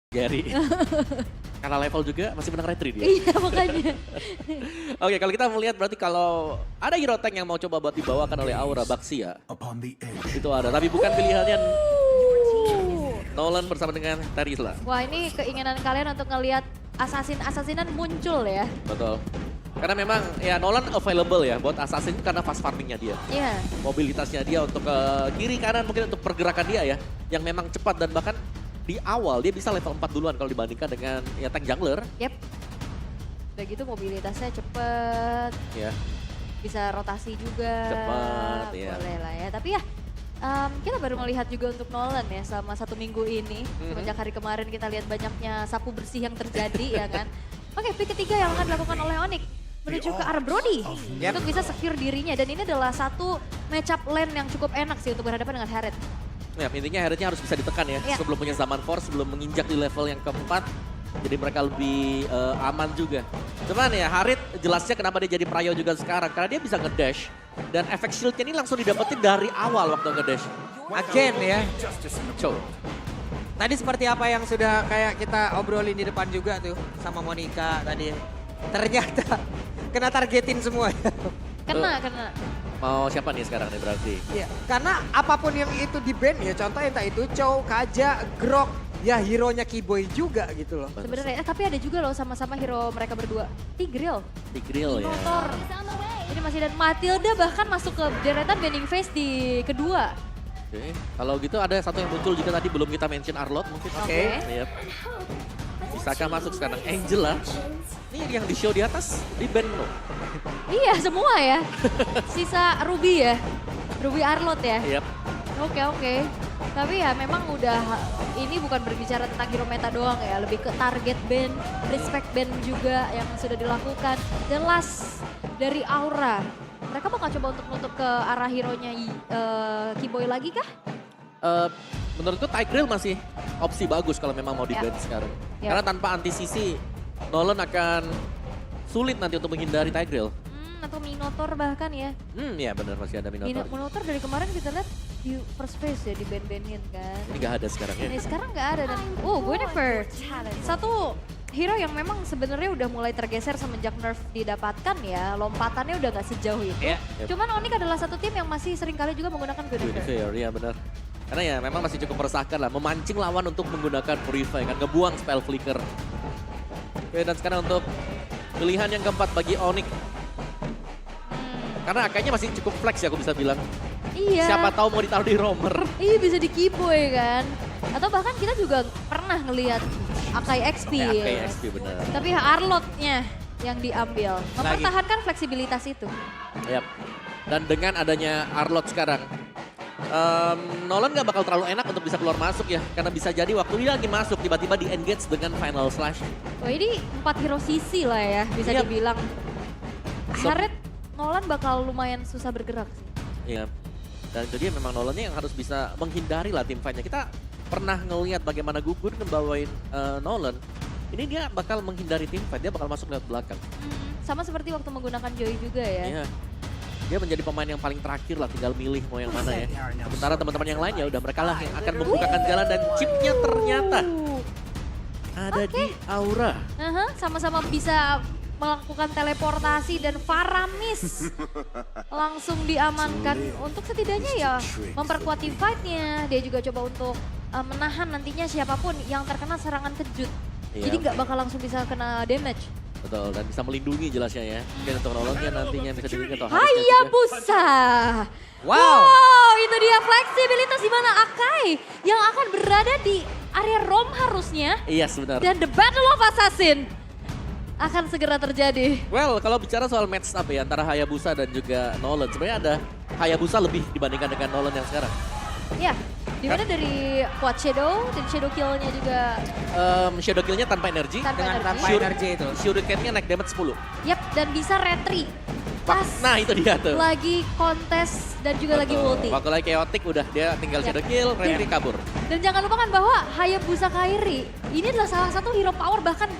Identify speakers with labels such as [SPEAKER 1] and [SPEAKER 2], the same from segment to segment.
[SPEAKER 1] Gary. Karena level juga masih menang retri dia.
[SPEAKER 2] Iya makanya.
[SPEAKER 1] Oke, kalau kita melihat berarti kalau ada hero tank yang mau coba buat dibawakan oleh Aura Baxia. Itu ada, tapi bukan pilihannya Nolan bersama dengan Terizla.
[SPEAKER 2] Wah ini keinginan kalian untuk ngelihat assassin-assassinan muncul ya.
[SPEAKER 1] Betul. Karena memang ya Nolan available ya buat assassin karena fast farmingnya dia.
[SPEAKER 2] Iya.
[SPEAKER 1] Mobilitasnya dia untuk ke kiri kanan mungkin untuk pergerakan dia ya. Yang memang cepat dan bahkan di awal dia bisa level 4 duluan kalau dibandingkan dengan ya tank jungler.
[SPEAKER 2] Yep. Udah gitu mobilitasnya cepet.
[SPEAKER 1] Ya.
[SPEAKER 2] Bisa rotasi juga.
[SPEAKER 1] Cepat ya.
[SPEAKER 2] Boleh lah ya. Tapi ya kita baru melihat juga untuk Nolan ya selama 1 minggu ini. Semenjak hari kemarin kita lihat banyaknya sapu bersih yang terjadi ya kan. Oke, pick ketiga yang akan dilakukan oleh Onyx menuju ke arah Brody untuk bisa secure dirinya. Dan ini adalah satu matchup lane yang cukup enak sih untuk berhadapan dengan Herald.
[SPEAKER 1] Ya, intinya Heraldnya harus bisa ditekan ya. Sebelum punya Zaman Force, sebelum menginjak di level yang keempat. Jadi mereka lebih aman juga. Cuman ya Harit jelasnya kenapa dia jadi Prayo juga sekarang. Karena dia bisa ngedash. Dan efek shieldnya ini langsung didapetin dari awal waktu ngedash.
[SPEAKER 3] Again ya.
[SPEAKER 1] Cow.
[SPEAKER 3] Tadi seperti apa yang sudah kayak kita obrolin di depan juga tuh sama Monica tadi. Ternyata kena targetin semua.
[SPEAKER 2] Kena.
[SPEAKER 1] Mau siapa nih sekarang nih berarti?
[SPEAKER 3] Iya, karena apapun yang itu di band ya, contoh entah itu Chow, Kaja, Grok, ya hero-nya Keyboy juga gitu loh.
[SPEAKER 2] Sebenarnya tapi ada juga loh sama-sama hero mereka berdua. Tigreal.
[SPEAKER 1] Tigreal ya.
[SPEAKER 2] Motor. Ini masih dan Matilda bahkan masuk ke deretan bending phase di kedua.
[SPEAKER 1] Oke, kalau gitu ada satu yang muncul juga tadi belum kita mention Arlot mungkin.
[SPEAKER 2] Oke.
[SPEAKER 1] Yep. Bisakah masuk sekarang Angel lah. Ini yang di show di atas di band loh.
[SPEAKER 2] Iya semua ya. Sisa Ruby ya. Ruby Arlot ya.
[SPEAKER 1] Yep.
[SPEAKER 2] Oke. Tapi ya memang udah ini bukan berbicara tentang hero meta doang ya. Lebih ke target band, respect band juga yang sudah dilakukan. Dan last dari Aura. Mereka bakal coba untuk nutup ke arah hero-nya Keyboy lagi kah?
[SPEAKER 1] Menurutku Tigreal masih opsi bagus kalau memang mau di-ban sekarang. Karena tanpa anti-CC, Nolan akan sulit nanti untuk menghindari Tigreal.
[SPEAKER 2] Atau Minotaur bahkan ya.
[SPEAKER 1] Ya benar masih ada Minotaur.
[SPEAKER 2] Minotaur dari kemarin kita lihat di first phase ya di ban-banin kan.
[SPEAKER 1] Ini gak ada sekarang ya.
[SPEAKER 2] Ini sekarang gak ada dan Guinevere. Satu hero yang memang sebenarnya udah mulai tergeser semenjak nerf didapatkan ya. Lompatannya udah gak sejauh itu. Cuman Onyx adalah satu tim yang masih sering kali juga menggunakan Guinevere.
[SPEAKER 1] Iya benar. Karena ya memang masih cukup meresahkan lah. Memancing lawan untuk menggunakan Purify kan. Ngebuang spell flicker. Oke dan sekarang untuk pilihan yang keempat bagi Onyx. Karena kayaknya masih cukup flex ya aku bisa bilang.
[SPEAKER 2] Iya.
[SPEAKER 1] Siapa tahu mau ditaruh di roamer.
[SPEAKER 2] Iya bisa di Keyboy kan. Atau bahkan kita juga pernah ngelihat Akai XP.
[SPEAKER 1] Akai XP benar.
[SPEAKER 2] Tapi Arlotnya yang diambil. Mempertahankan fleksibilitas itu.
[SPEAKER 1] Yap. Dan dengan adanya Arlot sekarang. Nolan gak bakal terlalu enak untuk bisa keluar masuk ya. Karena bisa jadi waktu dia lagi masuk tiba-tiba di engage dengan final slash.
[SPEAKER 2] Oh ini 4 hero sisi lah ya bisa dibilang. Herald Nolan bakal lumayan susah bergerak sih.
[SPEAKER 1] Iya. Dan jadi memang Nolannya yang harus bisa menghindari lah tim fight-nya. Kita pernah ngelihat bagaimana Gugun ngebawain Nolan. Ini dia bakal menghindari tim fight, dia bakal masuk lewat belakang.
[SPEAKER 2] Sama seperti waktu menggunakan Joy juga ya.
[SPEAKER 1] Iya. Dia menjadi pemain yang paling terakhir lah, tinggal milih mau yang mana ya. Sementara teman-teman yang lain ya udah mereka lah yang akan membukakan jalan dan chipnya ternyata ada di Aura.
[SPEAKER 2] Sama-sama bisa melakukan teleportasi dan Faramis langsung diamankan untuk setidaknya ya memperkuat team fight-nya. Dia juga coba untuk menahan nantinya siapapun yang terkena serangan kejut. Jadi nggak bakal langsung bisa kena damage.
[SPEAKER 1] Betul, dan bisa melindungi jelasnya ya. Mungkin untuk Nolannya nantinya bisa dilindungi atau
[SPEAKER 2] Hayabusa. Wow, itu dia fleksibilitas di mana Akai yang akan berada di area Rom harusnya.
[SPEAKER 1] Iya sebenarnya.
[SPEAKER 2] Dan the Battle of Assassin akan segera terjadi.
[SPEAKER 1] Well, kalau bicara soal match up ya antara Hayabusa dan juga Nolan, sebenarnya ada Hayabusa lebih dibandingkan dengan Nolan yang sekarang.
[SPEAKER 2] Ya, dimana dari Quad Shadow dan Shadow Kill-nya juga.
[SPEAKER 1] Shadow Kill-nya tanpa energi.
[SPEAKER 3] Tanpa energi itu.
[SPEAKER 1] Shuriken-nya naik damage 10.
[SPEAKER 2] Yap, dan bisa retry. Pas
[SPEAKER 1] Nah itu dia tuh.
[SPEAKER 2] lagi kontes dan juga lagi ulti.
[SPEAKER 1] Waktu lagi chaotic udah dia tinggal Shadow Kill, retry kabur.
[SPEAKER 2] Dan jangan lupakan bahwa Hayabusa Kairi ini adalah salah satu hero power bahkan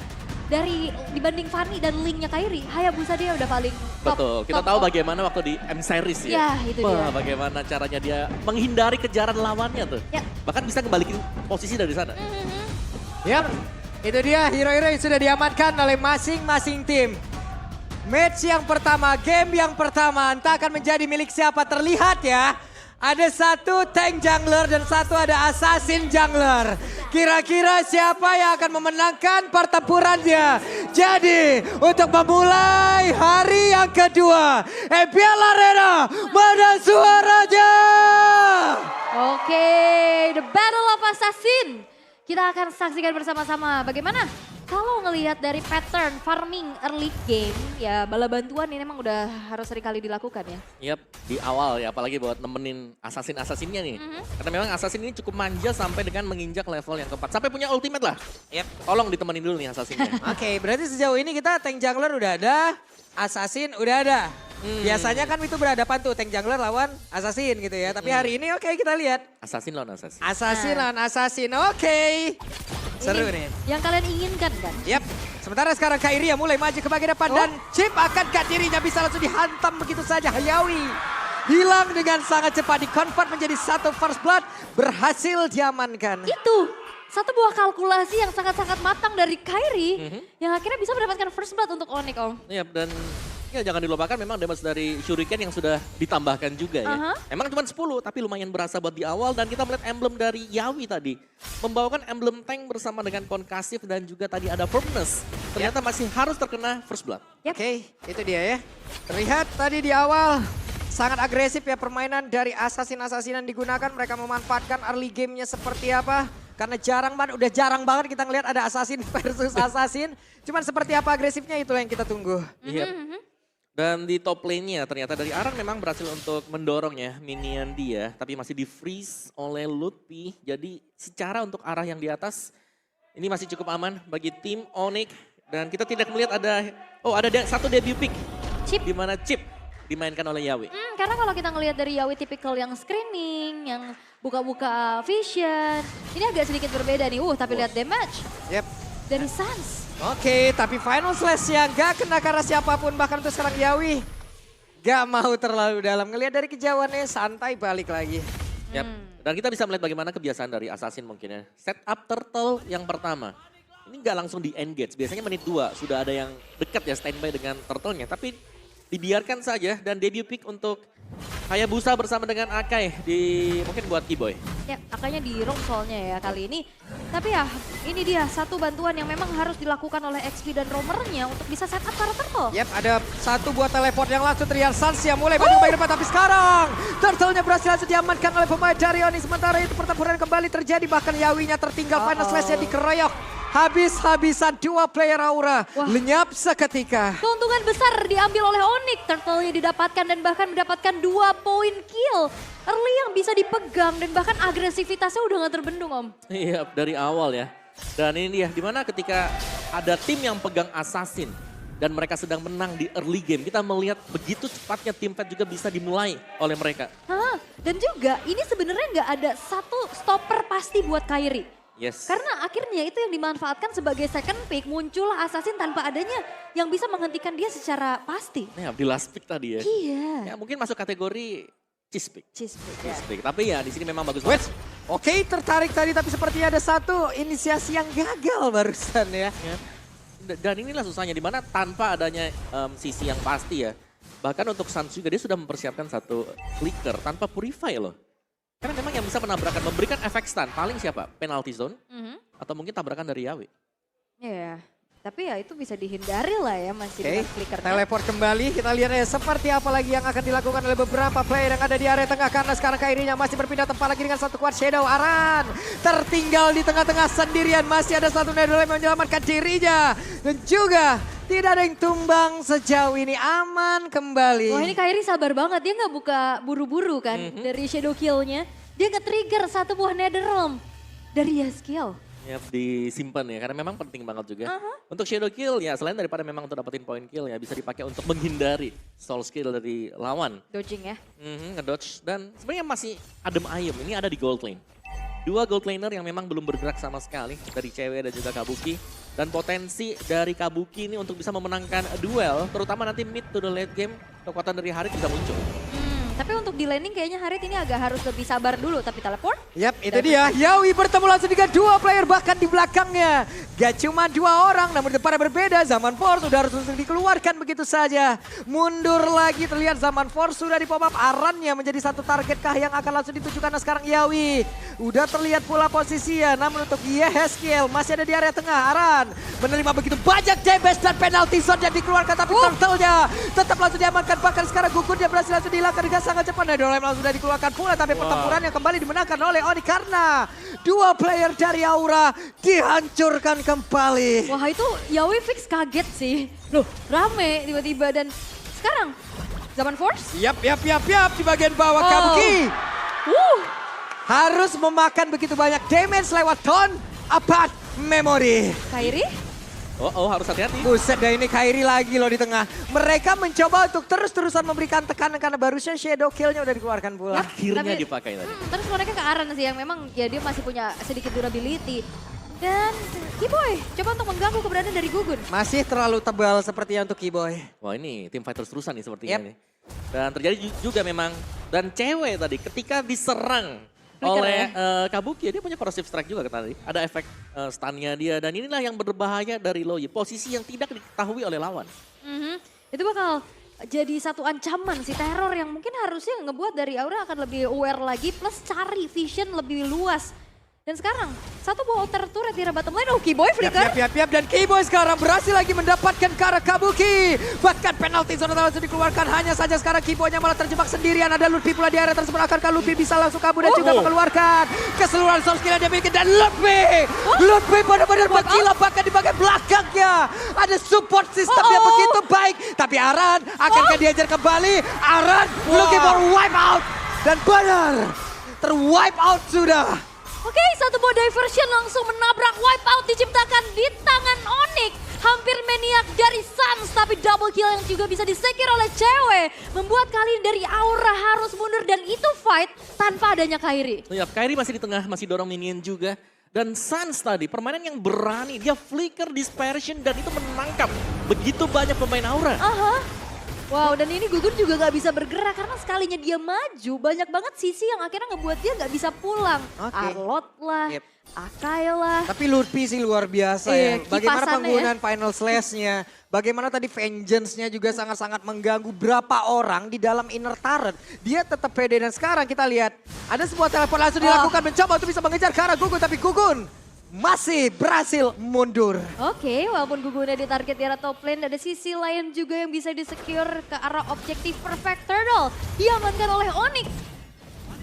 [SPEAKER 2] dari dibanding Fanny dan Link-nya Kairi, Hayabusa dia udah paling top.
[SPEAKER 1] Betul, kita tahu bagaimana waktu di M-Series ya.
[SPEAKER 2] Ya, itu dia.
[SPEAKER 1] Bagaimana caranya dia menghindari kejaran lawannya tuh.
[SPEAKER 2] Ya.
[SPEAKER 1] Bahkan bisa kembaliin posisi dari sana.
[SPEAKER 3] Yap, itu dia hero-hero yang sudah diamankan oleh masing-masing tim. Match yang pertama, game yang pertama entah akan menjadi milik siapa, terlihat ya. Ada satu tank jungler dan satu ada assassin jungler. Kira-kira siapa yang akan memenangkan pertempurannya? Jadi untuk memulai hari yang kedua, EPL Arena, mana suaranya?
[SPEAKER 2] Oke, The Battle of Assassin. Kita akan saksikan bersama-sama bagaimana kalau ngelihat dari pattern farming early game, ya bala bantuan ini memang udah harus seringkali dilakukan ya.
[SPEAKER 1] Yap, di awal ya, apalagi buat nemenin assassin-assassinnya nih. Karena memang assassin ini cukup manja sampai dengan menginjak level yang keempat. Sampai punya ultimate lah. Yap, tolong ditemenin dulu nih assassinnya.
[SPEAKER 3] Oke, berarti sejauh ini kita tank jungler udah ada, assassin udah ada. Biasanya kan itu berhadapan tuh tank jungler lawan assassin gitu ya. Tapi hari ini oke, kita lihat.
[SPEAKER 1] Assassin lawan assassin.
[SPEAKER 3] Assassin lawan assassin, oke. Seru
[SPEAKER 2] Ini
[SPEAKER 3] nih.
[SPEAKER 2] yang kalian inginkan kan?
[SPEAKER 3] Yap, sementara sekarang Kak Iria mulai maju ke bagian depan dan Chip akankah dirinya bisa langsung dihantam begitu saja. Hayawi hilang dengan sangat cepat, di-convert menjadi satu first blood, berhasil diamankan.
[SPEAKER 2] Itu satu buah kalkulasi yang sangat-sangat matang dari Kairi yang akhirnya bisa mendapatkan first blood untuk Onyx, Om.
[SPEAKER 1] Yap, dan ya jangan dilupakan memang damage dari Shuriken yang sudah ditambahkan juga ya. Emang cuma 10 tapi lumayan berasa buat di awal dan kita melihat emblem dari Yawi tadi. Membawakan emblem tank bersama dengan Concussion dan juga tadi ada Firmness. Ternyata masih harus terkena first blood.
[SPEAKER 3] Oke, itu dia ya. Terlihat tadi di awal sangat agresif ya permainan dari assassin-assassinan digunakan. Mereka memanfaatkan early game-nya seperti apa. Karena udah jarang banget kita ngelihat ada assassin versus assassin. Cuman seperti apa agresifnya itulah yang kita tunggu.
[SPEAKER 1] Yep. Dan di top lane-nya ternyata dari Aran memang berhasil untuk mendorong ya minion dia. Tapi masih di-freeze oleh Lutfi. Jadi secara untuk arah yang di atas ini masih cukup aman bagi tim Onyx. Dan kita tidak melihat ada, satu debut pick.
[SPEAKER 2] Chip.
[SPEAKER 1] Di mana Chip dimainkan oleh Yawi.
[SPEAKER 2] Karena kalau kita ngelihat dari Yawi tipikal yang screening, yang buka-buka vision. Ini agak sedikit berbeda nih, tapi lihat damage
[SPEAKER 3] Yep.
[SPEAKER 2] dari Sans.
[SPEAKER 3] Oke, tapi final slash-nya gak kena karena siapapun, bahkan untuk sekarang Yawi gak mau terlalu dalam. Ngelihat dari kejauhannya santai balik lagi.
[SPEAKER 1] Yap. Dan kita bisa melihat bagaimana kebiasaan dari Assassin mungkin ya. Set up turtle yang pertama. Ini gak langsung di engage, biasanya menit 2 sudah ada yang dekat ya standby dengan turtle-nya. Tapi dibiarkan saja dan debut pick untuk Hayabusa bersama dengan Akai mungkin buat Kiboy.
[SPEAKER 2] Ya, Akainya di roam soalnya ya kali ini. Tapi ya, ini dia satu bantuan yang memang harus dilakukan oleh XP dan roamernya untuk bisa set up para turtle.
[SPEAKER 3] Yap, ada satu buah teleport yang langsung terlihat Sans yang mulai maju ke depan. Tapi sekarang turtle-nya berhasil langsung diamankan oleh pemain dari Onyx. Sementara itu pertempuran kembali terjadi, bahkan Yawinya tertinggal. Final slash-nya dikeroyok. Habis-habisan dua player Aura. Lenyap seketika.
[SPEAKER 2] Keuntungan besar diambil oleh Onyx. Turtle-nya didapatkan dan bahkan mendapatkan 2 poin kill. Early yang bisa dipegang dan bahkan agresivitasnya udah gak terbendung, Om.
[SPEAKER 1] Iya, dari awal ya. Dan ini dia, dimana ketika ada tim yang pegang Assassin dan mereka sedang menang di early game, kita melihat begitu cepatnya tim fight juga bisa dimulai oleh mereka.
[SPEAKER 2] Dan juga ini sebenarnya nggak ada satu stopper pasti buat Kairi.
[SPEAKER 1] Yes.
[SPEAKER 2] Karena akhirnya itu yang dimanfaatkan sebagai second pick, muncullah Assassin tanpa adanya yang bisa menghentikan dia secara pasti.
[SPEAKER 1] Nah, di last pick tadi ya.
[SPEAKER 2] Iya.
[SPEAKER 1] Ya mungkin masuk kategori cheese pick.
[SPEAKER 2] Cheese pick.
[SPEAKER 1] Cheese pick. Tapi ya di sini memang bagus
[SPEAKER 3] Wait,
[SPEAKER 1] banget.
[SPEAKER 3] oke, tertarik tadi tapi sepertinya ada satu inisiasi yang gagal barusan ya.
[SPEAKER 1] Dan inilah susahnya, dimana tanpa adanya sisi yang pasti ya. Bahkan untuk Sans juga dia sudah mempersiapkan satu flicker tanpa purify loh. Karena memang yang bisa menabrakkan, memberikan efek stun paling siapa? Penalty zone atau mungkin tabrakan dari Yawi.
[SPEAKER 2] Iya. Tapi ya itu bisa dihindari lah ya masih
[SPEAKER 3] Oke,
[SPEAKER 2] dengan flickernya.
[SPEAKER 3] teleport kembali. Kita lihat ya seperti apa lagi yang akan dilakukan oleh beberapa player yang ada di area tengah. Karena sekarang Kairinya masih berpindah tempat lagi dengan satu quad shadow. Aran tertinggal di tengah-tengah sendirian. Masih ada satu Netherlands yang menyelamatkan dirinya. Dan juga tidak ada yang tumbang sejauh ini. Aman kembali.
[SPEAKER 2] Wah ini Kairi sabar banget, dia nggak buka buru-buru kan dari shadow kill-nya. Dia nge-trigger satu buah Netherrealm dari Yaskiel.
[SPEAKER 1] Ya, disimpan ya, karena memang penting banget juga. Untuk shadow kill ya, selain daripada memang untuk dapetin point kill ya, bisa dipakai untuk menghindari soul skill dari lawan.
[SPEAKER 2] Dodging ya.
[SPEAKER 1] Ngedodge, dan sebenarnya masih adem ayem, ini ada di gold lane. 2 gold laner yang memang belum bergerak sama sekali, dari CW dan juga Kabuki. Dan potensi dari Kabuki ini untuk bisa memenangkan duel, terutama nanti mid to the late game, kekuatan dari Harit bisa muncul.
[SPEAKER 2] Tapi untuk untuk di laning kayaknya Harit ini agak harus lebih sabar dulu. Tapi teleport.
[SPEAKER 3] Yap, itu dia. Yawi bertemu langsung dengan 2 player bahkan di belakangnya. Gak cuma 2 orang, namun depannya berbeda. Zaman Force sudah harus langsung dikeluarkan begitu saja. Mundur lagi, terlihat Zaman Force sudah di pop up. Arannya menjadi satu target kah yang akan langsung ditujukan. Nah sekarang Yawi. Udah terlihat pula posisinya. Namun untuk Yehezkiel masih ada di area tengah. Aran menerima begitu banyak damage dan penalty shot yang dikeluarkan. Tapi turtle-nya tetap langsung diamankan. Bahkan sekarang gugur dia berhasil langsung dihilangkan dengan sangat cepat. Nah Dolem langsung sudah dikeluarkan pula. Tapi pertempuran yang kembali dimenangkan oleh Oni. Karena 2 player dari Aura dihancurkan kembali.
[SPEAKER 2] Wah itu Yawi fix kaget sih. Loh rame tiba-tiba dan sekarang Zaman Force.
[SPEAKER 3] Yap. Di bagian bawah Kabuki. Harus memakan begitu banyak damage lewat ton apart memory.
[SPEAKER 2] Kairi.
[SPEAKER 1] Oh harus hati-hati.
[SPEAKER 3] Buset dah ini Kairi lagi loh di tengah. Mereka mencoba untuk terus-terusan memberikan tekanan karena barusan shadow kill-nya udah dikeluarkan pula.
[SPEAKER 1] Akhirnya dipakai tadi.
[SPEAKER 2] Terus mereka ke Aran sih yang memang ya dia masih punya sedikit durability. Dan Keyboy coba untuk mengganggu keberadaan dari Gugun.
[SPEAKER 3] Masih terlalu tebal sepertinya untuk Keyboy.
[SPEAKER 1] Wah ini tim fighter terusan nih sepertinya
[SPEAKER 3] Yep.
[SPEAKER 1] nih. Dan terjadi juga memang. Dan cewek tadi ketika diserang
[SPEAKER 2] Flicker
[SPEAKER 1] oleh
[SPEAKER 2] ya?
[SPEAKER 1] Kabuki, dia punya corrosive strike juga kan tadi. Ada efek stun-nya dia. Dan inilah yang berbahaya dari Loyi. Posisi yang tidak diketahui oleh lawan.
[SPEAKER 2] Itu bakal jadi satu ancaman si teror yang mungkin harusnya ngebuat dari Aura akan lebih aware lagi plus cari vision lebih luas. Dan sekarang satu buah outer turret di arah bottom lane. Oh Keyboy flicker.
[SPEAKER 3] Yap. Dan Keyboy sekarang berhasil lagi mendapatkan ke arah Kabuki. Bahkan penalti zona langsung dikeluarkan. Hanya saja sekarang Keyboy-nya malah terjebak sendirian. Ada Lutfi pula di area tersebut. Akankah Lutfi bisa langsung kabur dan juga mengeluarkan keseluruhan soft skill yang dia miliki. Dan Lutfi benar-benar berkilau bahkan di bagian belakangnya. Ada support system yang begitu baik. Tapi Aran akankah diajar kembali? Aran looking for wipe out. Dan benar terwipe out sudah.
[SPEAKER 2] Oke, satu buah diversion langsung menabrak wipeout diciptakan di tangan Onyx. Hampir maniak dari Suns, tapi double kill yang juga bisa disekir oleh cewek. Membuat kali ini dari Aura harus mundur dan itu fight tanpa adanya Kairi.
[SPEAKER 1] Ya, Kairi masih di tengah, masih dorong minion juga. Dan Suns tadi, permainan yang berani. Dia flicker, dispersion, dan itu menangkap begitu banyak pemain Aura.
[SPEAKER 2] Wow, dan ini Gugun juga gak bisa bergerak karena sekalinya dia maju, banyak banget sisi yang akhirnya ngebuat dia gak bisa pulang.
[SPEAKER 3] Oke.
[SPEAKER 2] Arlot lah,
[SPEAKER 3] Yep.
[SPEAKER 2] Akai lah.
[SPEAKER 3] Tapi Lutfi sih luar biasa
[SPEAKER 2] Iya,
[SPEAKER 3] ya. Bagaimana
[SPEAKER 2] kipasannya
[SPEAKER 3] penggunaan final slash-nya. Bagaimana tadi vengeance-nya juga sangat-sangat mengganggu berapa orang di dalam inner turret. Dia tetap pede dan sekarang kita lihat ada sebuah telepon langsung dilakukan mencoba untuk bisa mengejar ke arah Gugun. Tapi Gugun masih berhasil mundur.
[SPEAKER 2] Oke, walaupun Gugun udah di target di arah top lane, ada sisi lain juga yang bisa di-secure ke arah objektif Perfect Turtle. Diamankan oleh Onyx.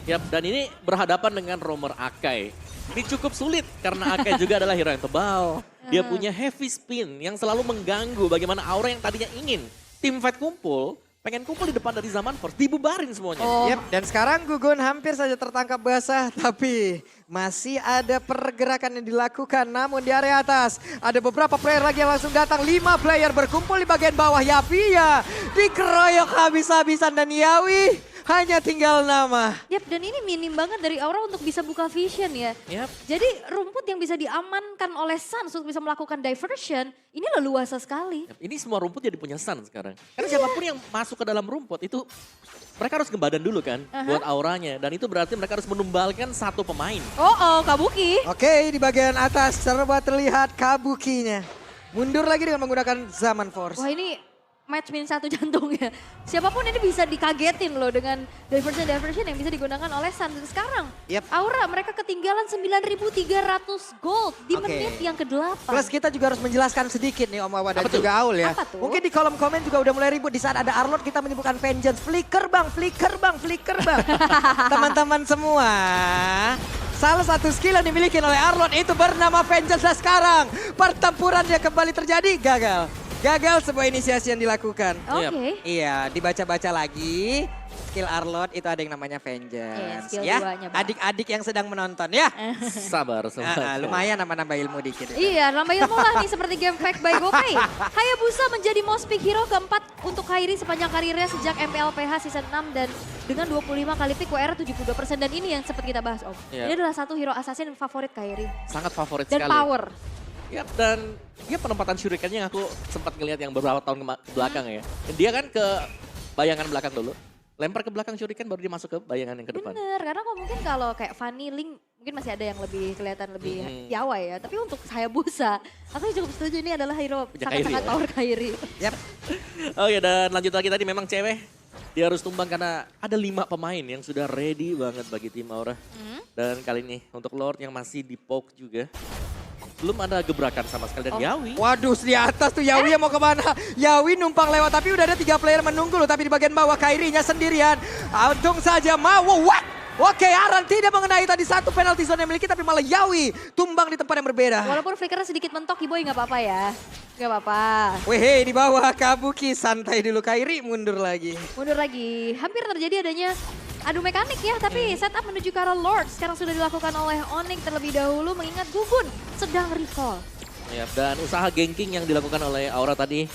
[SPEAKER 1] Yap, dan ini berhadapan dengan Roamer Akai. Ini cukup sulit karena Akai juga adalah hero yang tebal. Dia punya heavy spin yang selalu mengganggu bagaimana Aura yang tadinya ingin tim fight kumpul, pengen kumpul di depan dari Zaman Force, dibubarin semuanya.
[SPEAKER 3] Yep, dan sekarang Gugun hampir saja tertangkap basah, tapi masih ada pergerakan yang dilakukan. Namun di area atas ada beberapa player lagi yang langsung datang. 5 player berkumpul di bagian bawah. Yavia dikeroyok habis-habisan dan Yawi hanya tinggal nama.
[SPEAKER 2] Yap, dan ini minim banget dari Aura untuk bisa buka vision ya.
[SPEAKER 1] Yap.
[SPEAKER 2] Jadi rumput yang bisa diamankan oleh Suns untuk bisa melakukan diversion, ini leluasa sekali.
[SPEAKER 1] Yap, ini semua rumput jadi punya Sun sekarang. Karena siapapun yang masuk ke dalam rumput itu mereka harus ngebadan dulu kan buat auranya. Dan itu berarti mereka harus menumbalkan satu pemain.
[SPEAKER 2] Oh, Kabuki.
[SPEAKER 3] Oke, di bagian atas serba terlihat Kabukinya. Mundur lagi dengan menggunakan Zaman Force.
[SPEAKER 2] Wah ini match min 1 jantungnya. Siapapun ini bisa dikagetin loh dengan diversion yang bisa digunakan oleh Suns. Sekarang
[SPEAKER 3] Yep.
[SPEAKER 2] Aura mereka ketinggalan 9.300 gold di
[SPEAKER 3] Oke.
[SPEAKER 2] menit yang ke-8.
[SPEAKER 3] Plus kita juga harus menjelaskan sedikit nih Om Wawa dan
[SPEAKER 1] Apa tuh?
[SPEAKER 3] juga Aul ya.
[SPEAKER 2] Apa tuh?
[SPEAKER 3] Mungkin di kolom komen juga udah mulai ribut di saat ada Arlot kita menyebutkan vengeance. Flicker bang. Teman-teman semua. Salah satu skill yang dimiliki oleh Arlot itu bernama vengeance. Nah sekarang pertempurannya kembali terjadi, gagal sebuah inisiasi yang dilakukan.
[SPEAKER 2] Oke.
[SPEAKER 3] Iya, dibaca-baca lagi. Skill Arlot itu ada yang namanya vengeance.
[SPEAKER 2] skill
[SPEAKER 3] Ya,
[SPEAKER 2] duanya, Bang.
[SPEAKER 3] adik-adik yang sedang menonton ya.
[SPEAKER 1] Sabar, sabar.
[SPEAKER 3] Lumayan nambah-nambah ilmu dikit.
[SPEAKER 2] Iya, nambah ilmu lah nih seperti game fact by GoPay. Hayabusa menjadi most pick hero keempat untuk Kairi sepanjang karirnya sejak MPLPH season 6 dan dengan 25 kali pick WR 72% dan ini yang sempat kita bahas Om.
[SPEAKER 1] Iya.
[SPEAKER 2] Ini adalah satu hero assassin favorit Kairi.
[SPEAKER 1] Sangat favorit
[SPEAKER 2] Dan
[SPEAKER 1] sekali.
[SPEAKER 2] power.
[SPEAKER 1] Yap, dan dia penempatan shurikennya aku sempat ngelihat yang beberapa tahun ke belakang ya. Dia kan ke bayangan belakang dulu. lempar ke belakang shuriken baru dia masuk ke bayangan yang ke depan.
[SPEAKER 2] Bener, karena kok mungkin kalau kayak Fanny Ling mungkin masih ada yang lebih kelihatan lebih Yawa ya. Tapi untuk Hayabusa, aku cukup setuju ini adalah hero
[SPEAKER 1] Punya
[SPEAKER 2] sangat-sangat
[SPEAKER 1] Kairi ya?
[SPEAKER 2] power Kairi.
[SPEAKER 3] Yap.
[SPEAKER 1] Oke, dan lanjut lagi tadi memang cewek. Dia harus tumbang karena ada 5 pemain yang sudah ready banget bagi tim Aura. Dan kali ini untuk Lord yang masih di poke juga. Belum ada gebrakan sama sekali dan Yawi.
[SPEAKER 3] Waduh, di atas tuh Yawi yang mau kemana? Yawi numpang lewat, tapi udah ada 3 player menunggu loh. Tapi di bagian bawah Kairinya sendirian. Untung saja mau, what? Oke, Aran tidak mengenai tadi satu penalti zone yang miliki, tapi malah Yawi tumbang di tempat yang berbeda.
[SPEAKER 2] Walaupun flickernya sedikit mentok, Kiboy nggak apa-apa ya. Nggak apa-apa.
[SPEAKER 3] Weh, di bawah Kabuki, santai dulu Kairi, mundur lagi.
[SPEAKER 2] Mundur lagi. Hampir terjadi adanya adu mekanik ya, tapi setup menuju ke arah Lord sekarang sudah dilakukan oleh Onyx terlebih dahulu mengingat Gugun sedang recall.
[SPEAKER 1] Ya, dan usaha ganking yang dilakukan oleh Aura tadi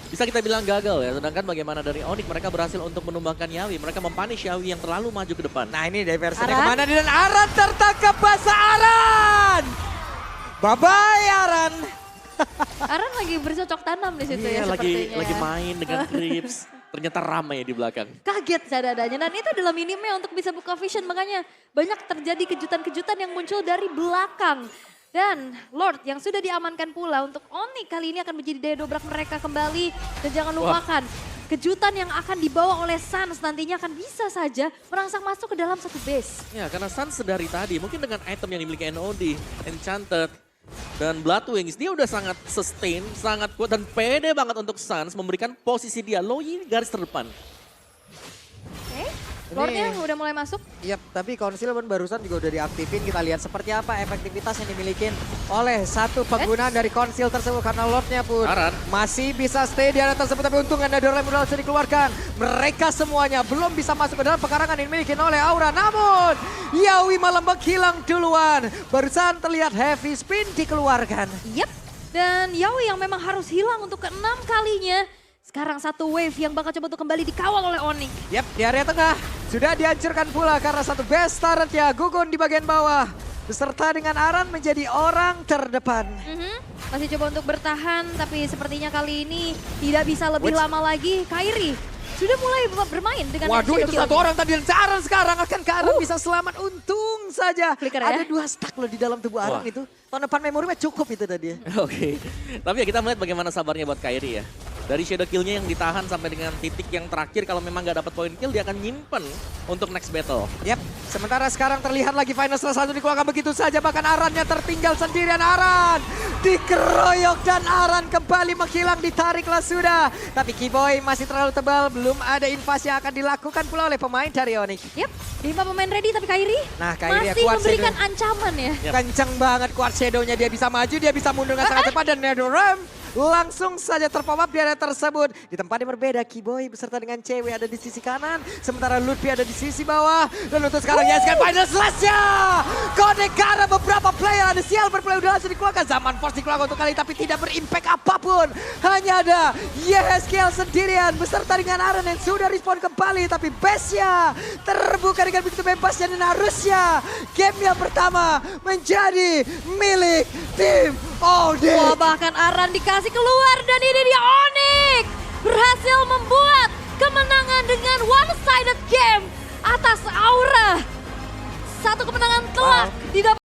[SPEAKER 1] bisa kita bilang gagal ya. Sedangkan bagaimana dari Onyx, mereka berhasil untuk menumbangkan Yawi. Mereka mempunish Yawi yang terlalu maju ke depan.
[SPEAKER 3] Nah ini diversennya
[SPEAKER 2] Aran?
[SPEAKER 3] kemana dan Aran tertangkap basah Aran. Bye-bye Aran.
[SPEAKER 2] Aran lagi bercocok tanam di situ ya
[SPEAKER 1] Iya,
[SPEAKER 2] sepertinya.
[SPEAKER 1] lagi main dengan Crips. Ternyata ramai di belakang.
[SPEAKER 2] Kaget sadadanya dan itu adalah minimnya untuk bisa buka vision, makanya banyak terjadi kejutan-kejutan yang muncul dari belakang. Dan Lord yang sudah diamankan pula untuk Onyx kali ini akan menjadi daya dobrak mereka kembali. Dan jangan lupakan kejutan yang akan dibawa oleh Sans nantinya akan bisa saja merangsang masuk ke dalam satu base.
[SPEAKER 1] Ya, karena Sans sedari tadi mungkin dengan item yang dimiliki NOD, Enchanted, dan Blood Wings, dia udah sangat sustain, sangat kuat dan pede banget untuk Sans memberikan posisi dia low ini garis terdepan.
[SPEAKER 2] Oke, Lordnya udah mulai masuk.
[SPEAKER 3] Yap, tapi Concealment barusan juga udah diaktifin. Kita lihat seperti apa efektivitas yang dimiliki oleh satu penggunaan dari Conceal tersebut. Karena Lordnya pun
[SPEAKER 1] Aran
[SPEAKER 3] masih bisa stay di area tersebut. Tapi untung ada Dorem udah langsung dikeluarkan. Mereka semuanya belum bisa masuk ke dalam pekarangan yang dimiliki oleh Aura. Namun Yawi malah menghilang duluan. Barusan terlihat heavy spin dikeluarkan.
[SPEAKER 2] Yap, dan Yawi yang memang harus hilang untuk ke-6 kalinya. Sekarang satu wave yang bakal coba untuk kembali dikawal oleh Onyx.
[SPEAKER 3] Yap, di area tengah sudah dihancurkan pula karena satu best turret ya. Gugun di bagian bawah. Beserta dengan Aran menjadi orang terdepan.
[SPEAKER 2] Masih coba untuk bertahan, tapi sepertinya kali ini tidak bisa lebih lama lagi. Kairi sudah mulai bermain dengan
[SPEAKER 3] Waduh,
[SPEAKER 2] Shadow
[SPEAKER 3] itu
[SPEAKER 2] Kill.
[SPEAKER 3] satu orang tadi dan Aran sekarang akan ke Aran bisa selamat. Untung saja.
[SPEAKER 2] Flicker ya.
[SPEAKER 3] Ada 2 stack loh di dalam tubuh Aran itu. Tahun depan memorinya cukup itu tadi ya.
[SPEAKER 1] Oke, tapi ya kita melihat bagaimana sabarnya buat Kairi ya. Dari shadow kill-nya yang ditahan sampai dengan titik yang terakhir, kalau memang nggak dapat poin kill, dia akan nyimpen untuk next battle.
[SPEAKER 3] Yap, sementara sekarang terlihat lagi final salah satu dikeluarkan begitu saja. Bahkan Arannya tertinggal sendirian. Aran dikeroyok dan Aran kembali menghilang, ditariklah sudah. Tapi Kiboy masih terlalu tebal, belum ada invasi yang akan dilakukan pula oleh pemain dari Onyx.
[SPEAKER 2] Yap, 5 pemain ready tapi Kairi,
[SPEAKER 3] Nah, Kairi ya
[SPEAKER 2] masih
[SPEAKER 3] kuat
[SPEAKER 2] memberikan
[SPEAKER 3] shadow.
[SPEAKER 2] ancaman ya.
[SPEAKER 3] Kenceng banget kuat shadow-nya, dia bisa maju, dia bisa mundur dengan sangat cepat dan Netherrealm langsung saja terpop up di area tersebut. Di tempat yang berbeda, Kiboy beserta dengan cewek ada di sisi kanan, sementara Lutfi ada di sisi bawah. Dan untuk sekarang Yaskan final slash-nya. Kode karena beberapa player ada Silver play udah langsung dikeluarkan. Zaman Force dikeluarkan untuk kali tapi tidak berimpact apapun. Hanya ada YSKL sendirian beserta dengan Aran yang sudah respawn kembali. Tapi base-nya terbuka dengan begitu bebasnya dan harusnya game yang pertama menjadi milik tim OD.
[SPEAKER 2] Wah, bahkan Aran dikasih keluar dan ini dia Onyx berhasil membuat kemenangan dengan one-sided game atas Aura. Satu kemenangan telak didapat.